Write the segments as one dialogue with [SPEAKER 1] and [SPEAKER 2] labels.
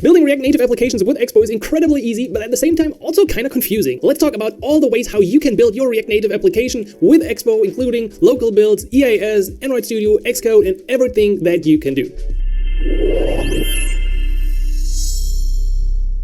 [SPEAKER 1] Building React Native applications with Expo is incredibly easy, but at the same time also kind of confusing. Let's talk about all the ways how you can build your React Native application with Expo, including local builds, EAS, Android Studio, Xcode, and everything that you can do.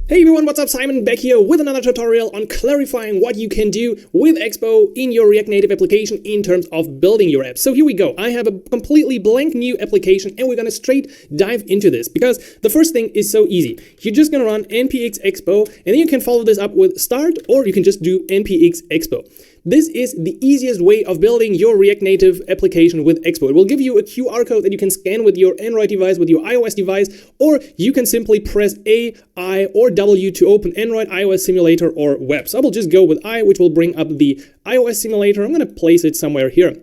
[SPEAKER 1] Hey everyone, what's up? Simon back here with another tutorial on clarifying what you can do with Expo in your React Native application in terms of building your app. So here we go. I have a completely blank new application and we're gonna straight dive into this because the first thing is so easy. You're just gonna run npx expo and then you can follow this up with start, or you can just do npx expo. This is the easiest way of building your React Native application with Expo. It will give you a QR code that you can scan with your Android device, with your iOS device, or you can simply press A, I, or W to open Android, iOS simulator, or web. So I will just go with I, which will bring up the iOS simulator. I'm going to place it somewhere here.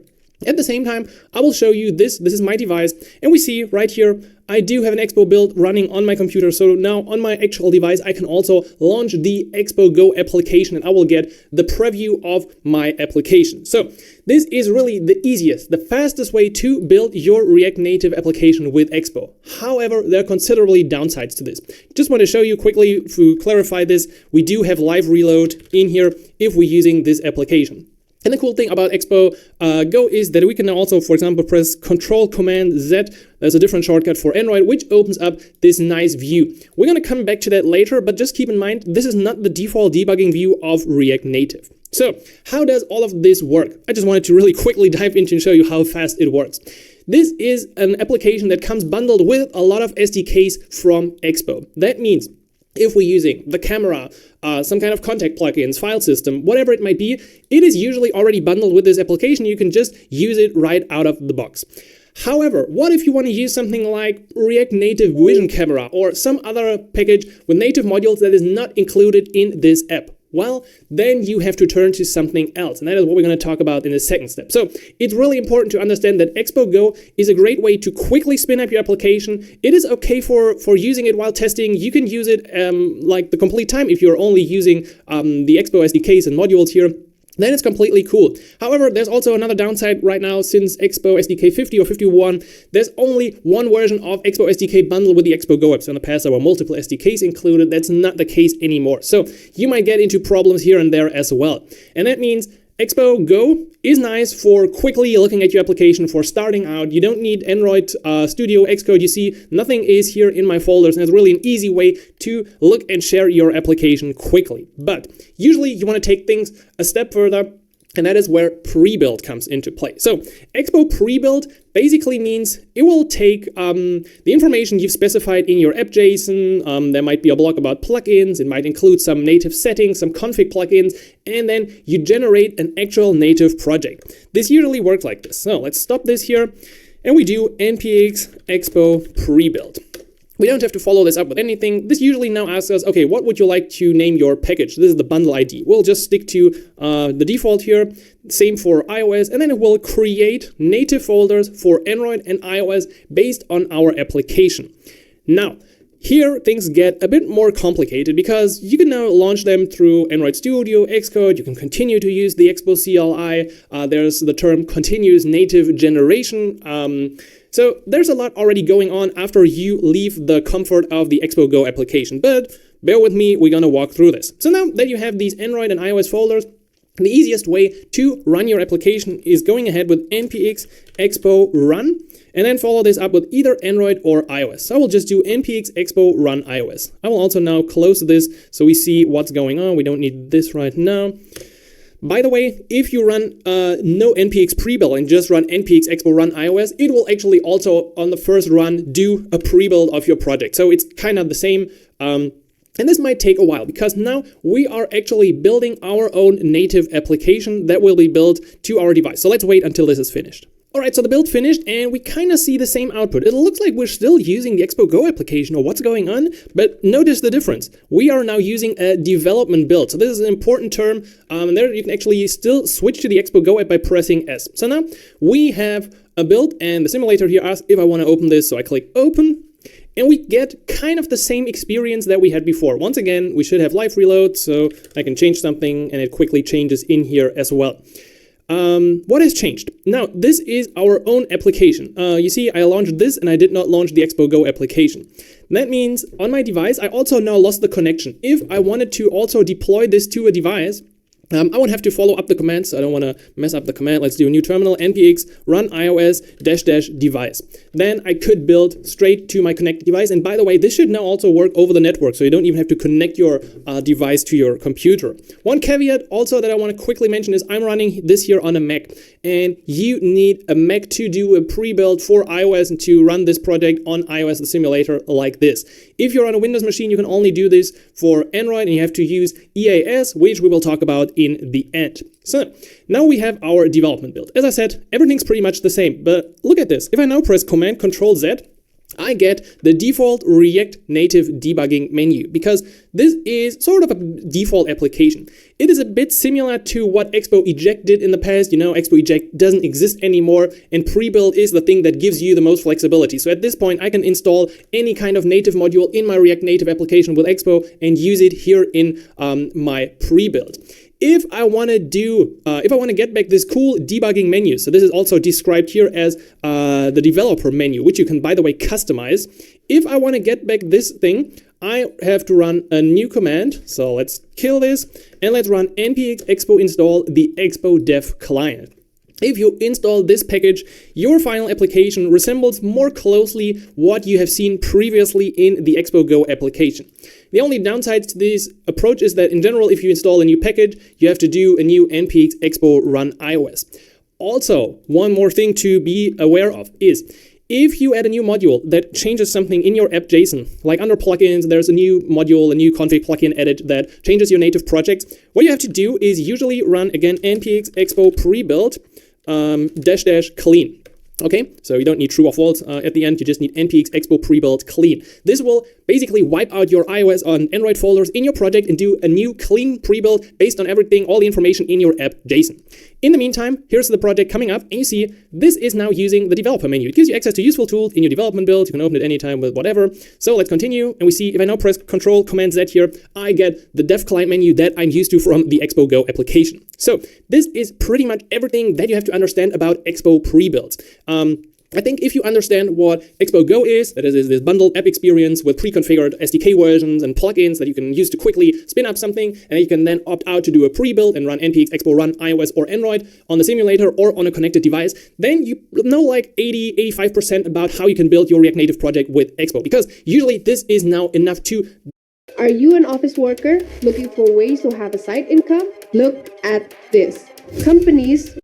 [SPEAKER 1] At the same time, I will show you this. This is my device, and we see right here, I do have an Expo build running on my computer. So now on my actual device, I can also launch the Expo Go application and I will get the preview of my application. So this is really the easiest, the fastest way to build your React Native application with Expo. However, there are considerably downsides to this. Just want to show you quickly to clarify this. We do have live reload in here if we're using this application. And the cool thing about Expo Go is that we can also, for example, press Control-Command-Z. There's a different shortcut for Android, which opens up this nice view. We're going to come back to that later, but just keep in mind, this is not the default debugging view of React Native. So how does all of this work? I just wanted to really quickly dive into and show you how fast it works. This is an application that comes bundled with a lot of SDKs from Expo. That means if we're using the camera, some kind of contact plugins, file system, whatever it might be, it is usually already bundled with this application. You can just use it right out of the box. However, what if you want to use something like React Native Vision Camera or some other package with native modules that is not included in this app? Well, then you have to turn to something else, and that is what we're going to talk about in the second step. So it's really important to understand that Expo Go is a great way to quickly spin up your application. It is okay for using it while testing. You can use it like the complete time if you're only using the Expo SDKs and modules here. Then it's completely cool. However, there's also another downside right now. Since Expo SDK 50 or 51, there's only one version of Expo SDK bundled with the Expo Go app. So in the past, there were multiple SDKs included. That's not the case anymore. So you might get into problems here and there as well. And that means Expo Go is nice for quickly looking at your application, for starting out. You don't need Android Studio, Xcode. You see, nothing is here in my folders, and it's really an easy way to look and share your application quickly. But usually you want to take things a step further, and that is where pre-build comes into play. So Expo pre-build basically means it will take the information you've specified in your app.json. There might be a block about plugins. It might include some native settings, some config plugins, and then you generate an actual native project. This usually works like this. So let's stop this here, and we do npx expo pre-build. We don't have to follow this up with anything. This usually now asks us, okay, what would you like to name your package? This is the bundle ID. We'll just stick to the default here. Same for iOS, and then it will create native folders for Android and iOS based on our application. Now, here things get a bit more complicated because you can now launch them through Android Studio, Xcode. You can continue to use the Expo CLI. There's the term continuous native generation. So there's a lot already going on after you leave the comfort of the Expo Go application. But bear with me, we're going to walk through this. So now that you have these Android and iOS folders, the easiest way to run your application is going ahead with npx expo run, and then follow this up with either Android or iOS. So I will just do npx expo run iOS. I will also now close this so we see what's going on. We don't need this right now. By the way, if you run no npx pre-build and just run npx expo run iOS, it will actually also on the first run do a pre-build of your project. So it's kind of the same. And this might take a while because now we are actually building our own native application that will be built to our device. So let's wait until this is finished. All right, so the build finished and we kind of see the same output. It looks like we're still using the Expo Go application or what's going on, but notice the difference. We are now using a development build. So this is an important term. And there you can actually still switch to the Expo Go app by pressing S. So now we have a build and the simulator here asks if I want to open this. So I click open. And we get kind of the same experience that we had before. Once again, we should have live reload, so I can change something and it quickly changes in here as well. What has changed? Now, this is our own application. You see, I launched this and I did not launch the Expo Go application. That means on my device, I also now lost the connection. If I wanted to also deploy this to a device, I would have to follow up the commands. So I don't want to mess up the command. Let's do a new terminal, npx run iOS -- device. Then I could build straight to my connected device. And by the way, this should now also work over the network, so you don't even have to connect your device to your computer. One caveat also that I want to quickly mention is I'm running this here on a Mac, and you need a Mac to do a pre-build for iOS and to run this project on iOS, the simulator, like this. If you're on a Windows machine, you can only do this for Android, and you have to use EAS, which we will talk about in the end. So now we have our development build. As I said, everything's pretty much the same, but look at this. If I now press Command Control Z, I get the default React Native debugging menu, because this is sort of a default application. It is a bit similar to what Expo Eject did in the past. You know, Expo Eject doesn't exist anymore, and pre-build is the thing that gives you the most flexibility. So at this point, I can install any kind of native module in my React Native application with Expo and use it here in my pre-build. If I want to get back this cool debugging menu, so this is also described here as the developer menu, which you can, by the way, customize. If I want to get back this thing, I have to run a new command. So let's kill this and let's run npx expo install the expo dev client. If you install this package, your final application resembles more closely what you have seen previously in the Expo Go application. The only downside to this approach is that in general, if you install a new package, you have to do a new npx expo run iOS. Also, one more thing to be aware of is if you add a new module that changes something in your app JSON, like under plugins, there's a new module, a new config plugin added that changes your native project, what you have to do is usually run again npx expo pre-build -- clean. Okay, so you don't need true or false at the end, you just need npx expo pre-build clean. This will basically wipe out your iOS and Android folders in your project and do a new clean pre-build based on everything, all the information in your app JSON. In the meantime, here's the project coming up, and you see this is now using the developer menu. It gives you access to useful tools in your development build. You can open it anytime with whatever. So let's continue, and we see if I now press Control Command Z here, I get the dev client menu that I'm used to from the Expo Go application. So this is pretty much everything that you have to understand about Expo pre-builds. I think if you understand what Expo Go is, that is this bundled app experience with pre-configured SDK versions and plugins that you can use to quickly spin up something, and you can then opt out to do a pre-build and run npx expo run iOS or Android on the simulator or on a connected device, then you know like 80-85% about how you can build your React Native project with Expo, because usually this is now enough to...
[SPEAKER 2] Are you an office worker looking for ways to have a side income? Look at this. Companies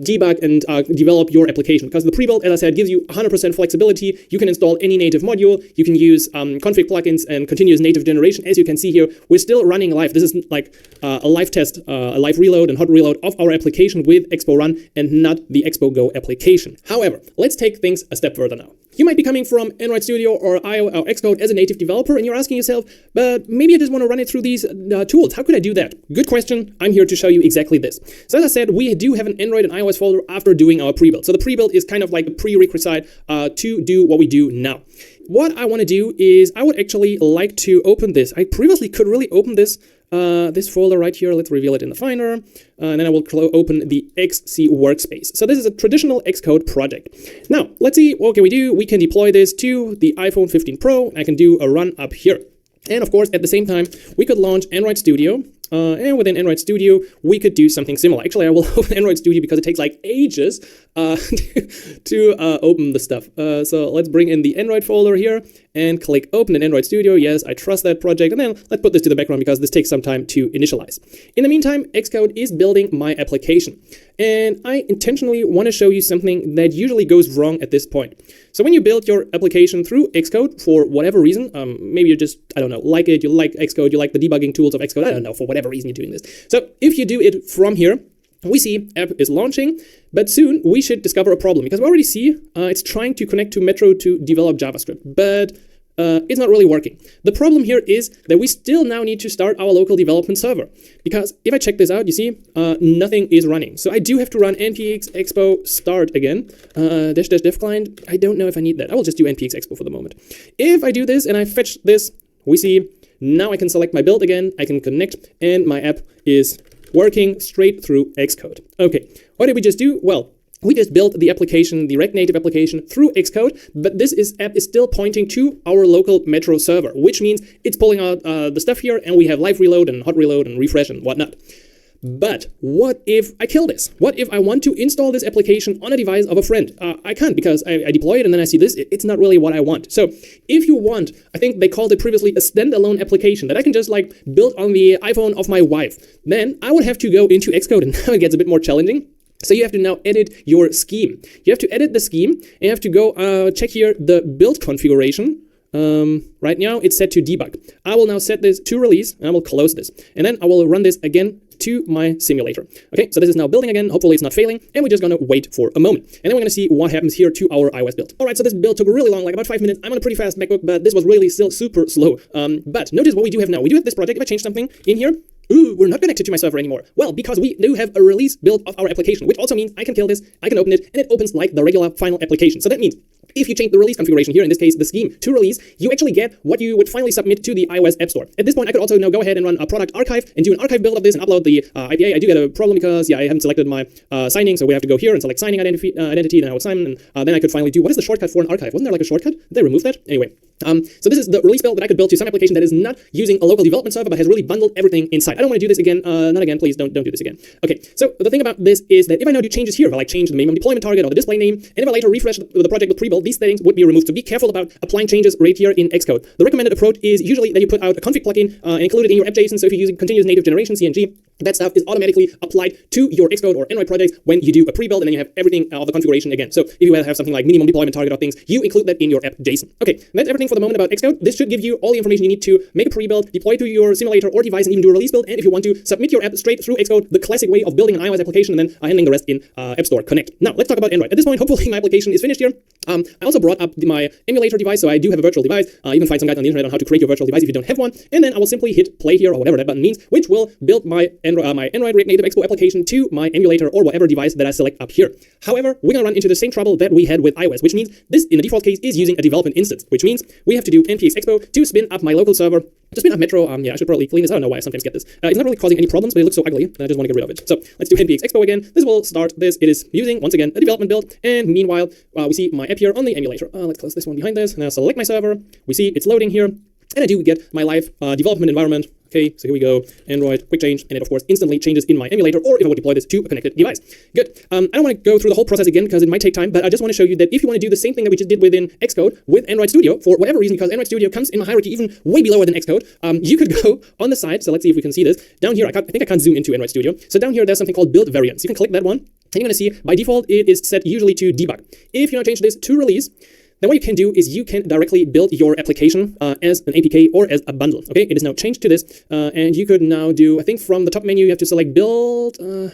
[SPEAKER 1] debug and develop your application, because the pre-build, as I said, gives you 100% flexibility. You can install any native module, you can use config plugins and continuous native generation. As you can see here, we're still running live. This is like a live test, a live reload and hot reload of our application with Expo Run and not the Expo Go application. However, let's take things a step further now. You might be coming from Android Studio or iOS or Xcode as a native developer, and you're asking yourself, but maybe I just want to run it through these tools. How could I do that? Good question. I'm here to show you exactly this. So as I said, we do have an Android and iOS folder after doing our pre-build. So the pre-build is kind of like a prerequisite to do what we do now. What I want to do is I would actually like to open this. I previously could really open this this folder right here. Let's reveal it in the Finder, and then I will open the XC workspace. So this is a traditional Xcode project. Now, let's see what can we do. We can deploy this to the iPhone 15 Pro. I can do a run up here. And of course, at the same time, we could launch Android Studio. And within Android Studio, we could do something similar. Actually, I will open Android Studio because it takes like ages to open the stuff. So let's bring in the Android folder here and click Open in Android Studio. Yes, I trust that project. And then let's put this to the background because this takes some time to initialize. In the meantime, Xcode is building my application. And I intentionally want to show you something that usually goes wrong at this point. So when you build your application through Xcode for whatever reason, maybe you just, I don't know, like it, you like Xcode, you like the debugging tools of Xcode, I don't know, for whatever reason you're doing this. So if you do it from here, we see app is launching, but soon we should discover a problem because we already see it's trying to connect to Metro to develop JavaScript, but it's not really working. The problem here is that we still now need to start our local development server because if I check this out, you see nothing is running. So I do have to run npx expo start again, -- dev client. I don't know if I need that. I will just do npx expo for the moment. If I do this and I fetch this, we see now I can select my build again, I can connect, and my app is working straight through Xcode. Okay, what did we just do? Well, we just built the application, the React Native application through Xcode, but this app is still pointing to our local Metro server, which means it's pulling out the stuff here, and we have live reload and hot reload and refresh and whatnot. But what if I kill this? What if I want to install this application on a device of a friend? I can't, because I deploy it and then I see this. It's not really what I want. So if you want, I think they called it previously a standalone application that I can just like build on the iPhone of my wife, then I would have to go into Xcode, and now it gets a bit more challenging. So you have to now edit your scheme. You have to edit the scheme, and you have to go check here the build configuration. Right now it's set to debug. I will now set this to release, and I will close this. And then I will run this again to my simulator. Okay, so this is now building again. Hopefully it's not failing, and we're just gonna wait for a moment. And then we're gonna see what happens here to our iOS build. All right, so this build took really long, like about 5 minutes. I'm on a pretty fast MacBook, but this was really still super slow. But notice what we do have now. We do have this project. If I change something in here, ooh, we're not connected to my server anymore. Well, because we do have a release build of our application, which also means I can kill this, I can open it, and it opens like the regular final application. So that means if you change the release configuration here, in this case, the scheme to release, you actually get what you would finally submit to the iOS App Store. At this point, I could also now go ahead and run a product archive and do an archive build of this and upload the IPA. I do get a problem because, yeah, I haven't selected my signing, so we have to go here and select signing identity, then I would sign, and then I could finally do, what is the shortcut for an archive? Wasn't there like a shortcut? Did they remove that? Anyway. So this is the release build that I could build to some application that is not using a local development server, but has really bundled everything inside. I don't want to do this again. Not again, please don't do this again. Okay, so the thing about this is that if I now do changes here, if I like change the minimum deployment target or the display name, and if I later refresh the project with pre-build, these things would be removed. So be careful about applying changes right here in Xcode. The recommended approach is usually that you put out a config plugin and include it in your app.json. So if you're using continuous native generation, CNG, that stuff is automatically applied to your Xcode or Android projects when you do a pre-build, and then you have everything of the configuration again. So if you have something like minimum deployment target or things, you include that in your app.json. Okay, that's everything for the moment about Xcode. This should give you all the information you need to make a pre-build, deploy to your simulator or device, and even do a release build. And if you want to submit your app straight through Xcode, the classic way of building an iOS application and then handling the rest in App Store Connect. Now, let's talk about Android. At this point, hopefully my application is finished here. I also brought up my emulator device, so I do have a virtual device. You can find some guide on the internet on how to create your virtual device if you don't have one. And then I will simply hit play here, or whatever that button means, which will build my Android React Native Expo application to my emulator or whatever device that I select up here. However, we're going to run into the same trouble that we had with iOS, which means this, in the default case, is using a development instance, which means we have to do npx expo to spin up my local server, to spin up Metro. Yeah, I should probably clean this. I don't know why I sometimes get this. It's not really causing any problems, but it looks so ugly. I just want to get rid of it. So let's do npx expo again. This will start this. It is using, once again, a development build. And meanwhile, we see my app here on the emulator. Let's close this one behind this. Now select my server. We see it's loading here. And I do get my live development environment. Okay, so here we go, Android, quick change, and it of course instantly changes in my emulator, or if I would deploy this to a connected device. Good. I don't want to go through the whole process again because it might take time, but I just want to show you that if you want to do the same thing that we just did within Xcode with Android Studio, for whatever reason, because Android Studio comes in my hierarchy even way below than Xcode, you could go on the side. So let's see if we can see this. Down here, I think I can't zoom into Android Studio. So down here, there's something called build variants. You can click that one, and you're going to see by default, it is set usually to debug. If you now change this to release, then what you can do is you can directly build your application as an APK or as a bundle. Okay, it is now changed to this, and you could now do, I think from the top menu, you have to select build. Where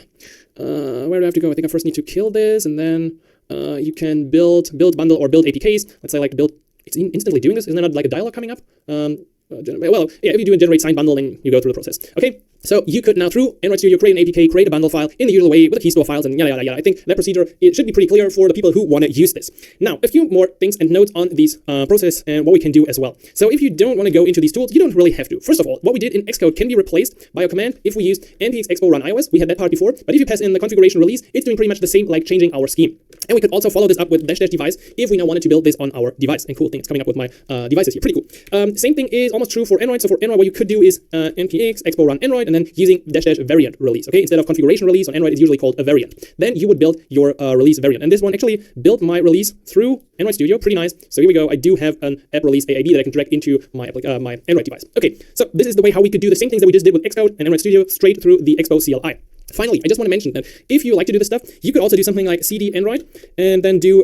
[SPEAKER 1] do I have to go? I think I first need to kill this, and then you can build bundle or build APKs. Let's say like build, it's instantly doing this. Isn't there not like a dialog coming up? Well, yeah, if you do a generate signed bundle, then you go through the process. Okay, so you could now through Android Studio create an APK, create a bundle file in the usual way with the key store files and yada yada yada. I think that procedure, it should be pretty clear for the people who want to use this. Now, a few more things and notes on these process and what we can do as well. So if you don't want to go into these tools, you don't really have to. First of all, what we did in Xcode can be replaced by a command if we use npx expo run iOS. We had that part before, but if you pass in the configuration release, it's doing pretty much the same, like changing our scheme. And we could also follow this up with -- device if we now wanted to build this on our device. And cool thing, it's coming up with my devices here. Pretty cool. Same thing is almost true for Android. So for Android, what you could do is npx expo run Android and then using -- variant release. Okay, instead of configuration release on Android, it's usually called a variant. Then you would build your release variant. And this one actually built my release through Android Studio. Pretty nice. So here we go. I do have an app release AIB that I can drag into my my Android device. Okay, so this is the way how we could do the same things that we just did with Xcode and Android Studio straight through the Expo CLI. Finally, I just want to mention that if you like to do this stuff, you could also do something like cd Android and then do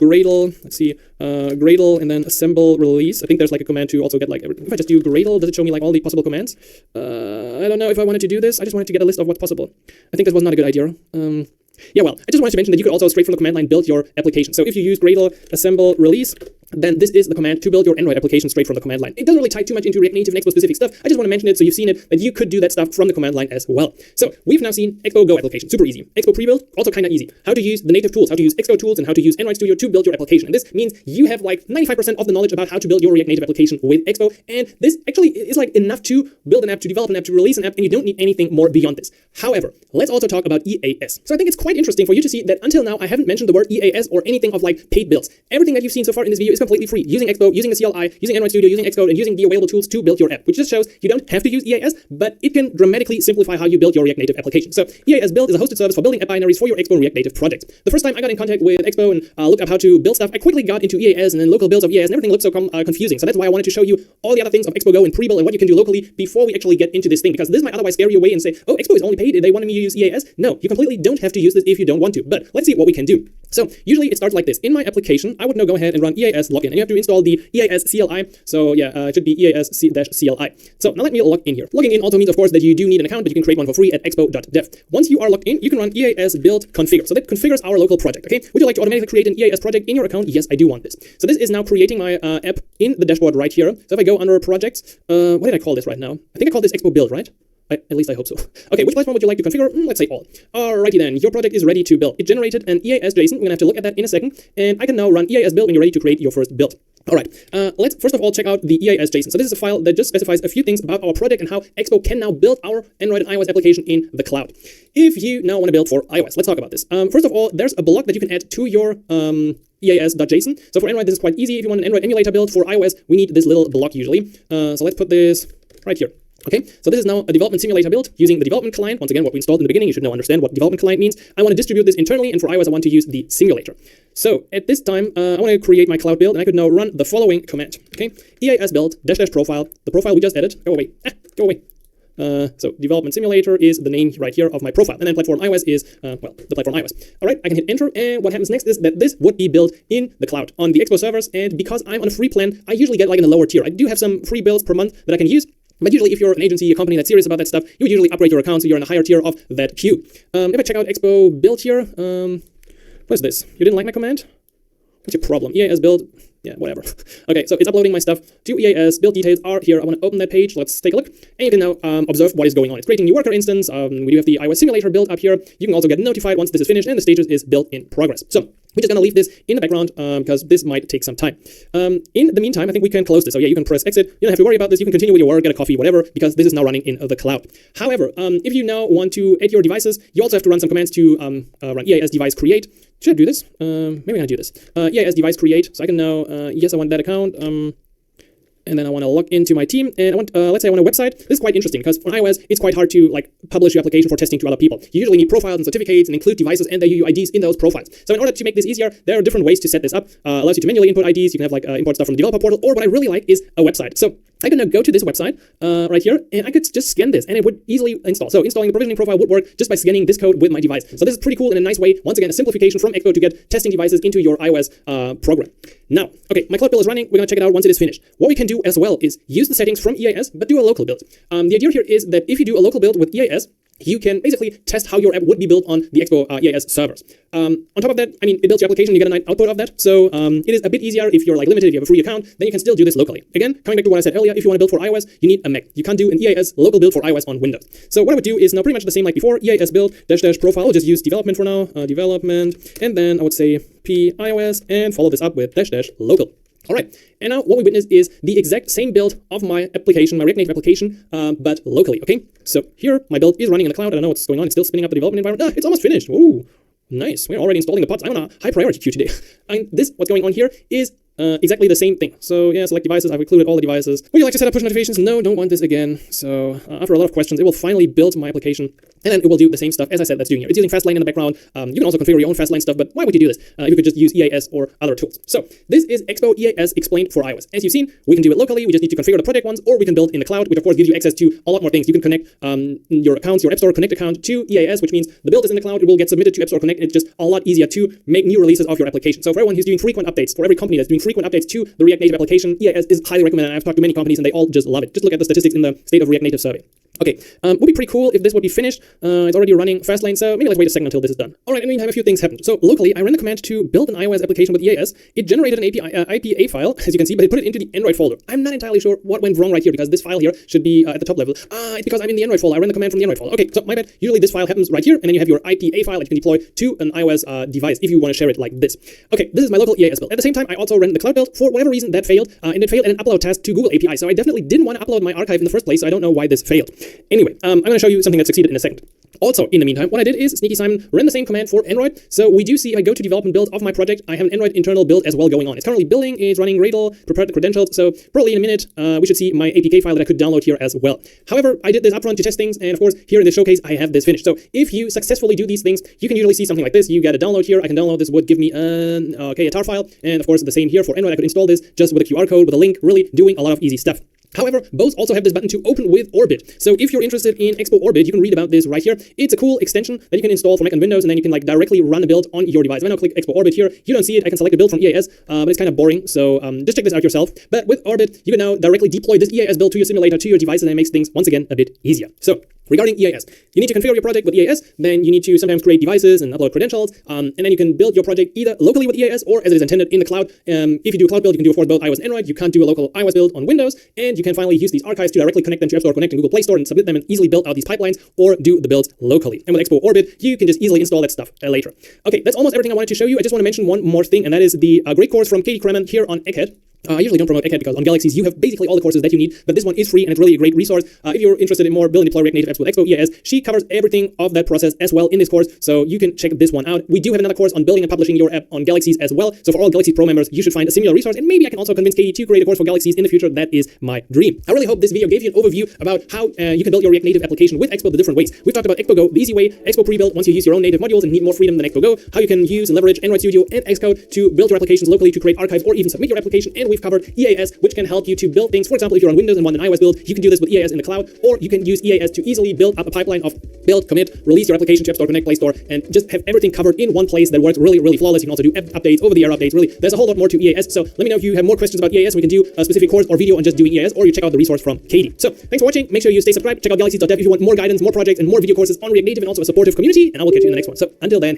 [SPEAKER 1] Gradle, let's see, Gradle and then assemble release. I think there's like a command to also get like, if I just do Gradle, does it show me like all the possible commands? I don't know if I wanted to do this. I just wanted to get a list of what's possible. I think this was not a good idea. Yeah, well, I just wanted to mention that you could also straight from the command line build your application. So if you use Gradle assemble release, then this is the command to build your Android application straight from the command line. It doesn't really tie too much into React Native and Expo specific stuff. I just want to mention it so you've seen it, that you could do that stuff from the command line as well. So we've now seen Expo Go application, super easy. Expo pre-build, also kind of easy. How to use the native tools, how to use Expo tools, and how to use Android Studio to build your application. And this means you have like 95% of the knowledge about how to build your React Native application with Expo. And this actually is like enough to build an app, to develop an app, to release an app, and you don't need anything more beyond this. However, let's also talk about EAS. So I think it's quite interesting for you to see that until now, I haven't mentioned the word EAS or anything of like paid builds. Everything that you've seen so far in this video is completely free. Using Expo, using the CLI, using Android Studio, using Xcode, and using the available tools to build your app, which just shows you don't have to use EAS, but it can dramatically simplify how you build your React Native application. So EAS Build is a hosted service for building app binaries for your Expo and React Native projects. The first time I got in contact with Expo and looked up how to build stuff, I quickly got into EAS and then local builds of EAS, and everything looked so confusing. So that's why I wanted to show you all the other things of Expo Go and pre-build and what you can do locally before we actually get into this thing, because this might otherwise scare you away and say, oh, Expo is only paid, they wanted me to use EAS. No, you completely don't have to use this if you don't want to, but let's see what we can do. So usually it starts like this. In my application, I would now go ahead and run EAS login, and you have to install the EAS CLI. So yeah, it should be EAS-CLI. So now let me log in here. Logging in also means, of course, that you do need an account, but you can create one for free at expo.dev. Once you are logged in, you can run EAS build configure. So that configures our local project, okay? Would you like to automatically create an EAS project in your account? Yes, I do want this. So this is now creating my app in the dashboard right here. So if I go under projects, what did I call this right now? I think I called this Expo build, right? At least I hope so. Okay, which platform would you like to configure? Let's say all. Alrighty then, your project is ready to build. It generated an EAS JSON. We're gonna have to look at that in a second. And I can now run EAS build when you're ready to create your first build. Alright, let's first of all check out the EAS JSON. So this is a file that just specifies a few things about our project and how Expo can now build our Android and iOS application in the cloud. If you now want to build for iOS, let's talk about this. First of all, there's a block that you can add to your EAS.json. So for Android, this is quite easy. If you want an Android emulator build, for iOS, we need this little block usually. So let's put this right here. Okay, so this is now a development simulator build using the development client. Once again, what we installed in the beginning, you should now understand what development client means. I want to distribute this internally, and for iOS, I want to use the simulator. So at this time, I want to create my cloud build, and I could now run the following command. Okay, EAS build -- profile, the profile we just added. Go away, go away. So development simulator is the name right here of my profile, and then platform iOS is, well, the platform iOS. All right, I can hit enter, and what happens next is that this would be built in the cloud on the Expo servers, and because I'm on a free plan, I usually get like in a lower tier. I do have some free builds per month that I can use. But usually if you're an agency, a company that's serious about that stuff, you would usually upgrade your account so you're in a higher tier of that queue. If I check out Expo build here, what is this? You didn't like my command? What's your problem? EAS build, yeah, whatever. Okay, so it's uploading my stuff to EAS. Build details are here. I want to open that page. Let's take a look. And you can now observe what is going on. It's creating a new worker instance. We do have the iOS simulator build up here. You can also get notified once this is finished and the status is built in progress. So we're just going to leave this in the background because this might take some time. In the meantime, I think we can close this. So yeah, you can press exit. You don't have to worry about this. You can continue with your work, get a coffee, whatever, because this is now running in the cloud. However, if you now want to add your devices, you also have to run some commands to run EAS device create. Should I do this? Maybe I do this. EAS device create. So I can now, yes, I want that account. And then I want to log into my team, and I want, let's say I want a website. This is quite interesting because on iOS, it's quite hard to like publish your application for testing to other people. You usually need profiles and certificates and include devices and their UIDs in those profiles. So in order to make this easier, there are different ways to set this up. Allows you to manually input IDs. You can have like import stuff from the developer portal, or what I really like is a website. So I can now go to this website right here, and I could just scan this, and it would easily install. So installing the provisioning profile would work just by scanning this code with my device. So this is pretty cool in a nice way. Once again, a simplification from Expo to get testing devices into your iOS program. Now, okay, my cloud build is running. We're gonna check it out once it is finished. What we can do as well is use the settings from EAS, but do a local build. The idea here is that if you do a local build with EAS, you can basically test how your app would be built on the Expo EAS servers. On top of that, I mean, it builds your application, you get a nice output of that. So it is a bit easier if you're like limited, if you have a free account, then you can still do this locally. Again, coming back to what I said earlier, if you want to build for iOS, you need a Mac. You can't do an EAS local build for iOS on Windows. So what I would do is now pretty much the same like before, EAS build -- profile. I'll just use development for now, development, and then I would say p iOS and follow this up with -- local. All right, and now what we witness is the exact same build of my application, my React Native application, but locally, okay? So here, my build is running in the cloud. I don't know what's going on. It's still spinning up the development environment. It's almost finished. Ooh, nice. We're already installing the pods. I'm on a high priority queue today. And this, what's going on here is exactly the same thing. So yeah, select devices. I've included all the devices. Would you like to set up push notifications? No, don't want this again. So after a lot of questions, it will finally build my application, and then it will do the same stuff as I said that's doing here. It's using Fastlane in the background. You can also configure your own Fastlane stuff, but why would you do this? You could just use EAS or other tools. So this is Expo EAS explained for iOS. As you've seen, we can do it locally. We just need to configure the project ones, or we can build in the cloud, which of course gives you access to a lot more things. You can connect your accounts, your App Store Connect account to EAS, which means the build is in the cloud. It will get submitted to App Store Connect. It's just a lot easier to make new releases of your application. So for everyone who's doing frequent updates, for every company that's doing frequent updates to the React Native application, EAS is highly recommended. I've talked to many companies and they all just love it. Just look at the statistics in the State of React Native survey. Okay, would be pretty cool if this would be finished. It's already running Fastlane, so maybe let's wait a second until this is done. Alright, in the meantime, a few things happened. So locally, I ran the command to build an iOS application with EAS. It generated an IPA file, as you can see, but it put it into the Android folder. I'm not entirely sure what went wrong right here, because this file here should be at the top level. It's because I'm in the Android folder. I ran the command from the Android folder. Okay, so my bad. Usually this file happens right here, and then you have your IPA file that you can deploy to an iOS device if you want to share it like this. Okay, this is my local EAS build. At the same time, I also ran the cloud build. For whatever reason, that failed, and it failed at an upload task to Google API. So I definitely didn't want to upload my archive in the first place, so I don't know why this failed. Anyway, I'm going to show you something that succeeded in a second. Also, in the meantime, what I did is Sneaky Simon ran the same command for Android. So we do see if I go to development build of my project, I have an Android internal build as well going on. It's currently building, it's running Gradle, prepared the credentials. So probably in a minute, we should see my APK file that I could download here as well. However, I did this upfront to test things, and of course, here in the showcase, I have this finished. So if you successfully do these things, you can usually see something like this. You get a download here. I can download this, would give me a tar file. And of course, the same here for Android. I could install this just with a QR code, with a link, really doing a lot of easy stuff. However, both also have this button to open with Orbit. So if you're interested in Expo Orbit, you can read about this right here. It's a cool extension that you can install for Mac and Windows, and then you can like directly run a build on your device. When I click Expo Orbit here, you don't see it. I can select a build from EAS, but it's kind of boring. So just check this out yourself. But with Orbit, you can now directly deploy this EAS build to your simulator, to your device, and it makes things once again a bit easier. So regarding EAS, you need to configure your project with EAS, then you need to sometimes create devices and upload credentials, and then you can build your project either locally with EAS or as it is intended in the cloud. If you do a cloud build, you can do of course both iOS and Android. You can't do a local iOS build on Windows, and you can finally use these archives to directly connect them to App Store, connect to Google Play Store, and submit them and easily build out these pipelines or do the builds locally. And with Expo Orbit, you can just easily install that stuff later. Okay, that's almost everything I wanted to show you. I just want to mention one more thing, and that is the great course from Katie Kremen here on Egghead. I usually don't promote Egghead because on Galaxies you have basically all the courses that you need, but this one is free and it's really a great resource. If you're interested in more build and deploy React Native apps with Expo EAS, she covers everything of that process as well in this course, so you can check this one out. We do have another course on building and publishing your app on Galaxies as well, so for all Galaxies Pro members, you should find a similar resource, and maybe I can also convince Katie to create a course for Galaxies in the future. That is my dream. I really hope this video gave you an overview about how you can build your React Native application with Expo the different ways. We've talked about Expo Go, the easy way, Expo pre-build once you use your own native modules and need more freedom than Expo Go, how you can use and leverage Android Studio and Xcode to build your applications locally, to create archives or even submit your application, and we've covered EAS, which can help you to build things. For example, if you're on Windows and want an iOS build, you can do this with EAS in the cloud, or you can use EAS to easily build up a pipeline of build, commit, release your application to App Store, Connect, Play Store, and just have everything covered in one place that works really, really flawless. You can also do updates, over-the-air updates. Really, there's a whole lot more to EAS. So let me know if you have more questions about EAS. We can do a specific course or video on just doing EAS, or you check out the resource from Katie. So thanks for watching. Make sure you stay subscribed. Check out galaxies.dev if you want more guidance, more projects, and more video courses on React Native, and also a supportive community. And I will catch you in the next one. So until then.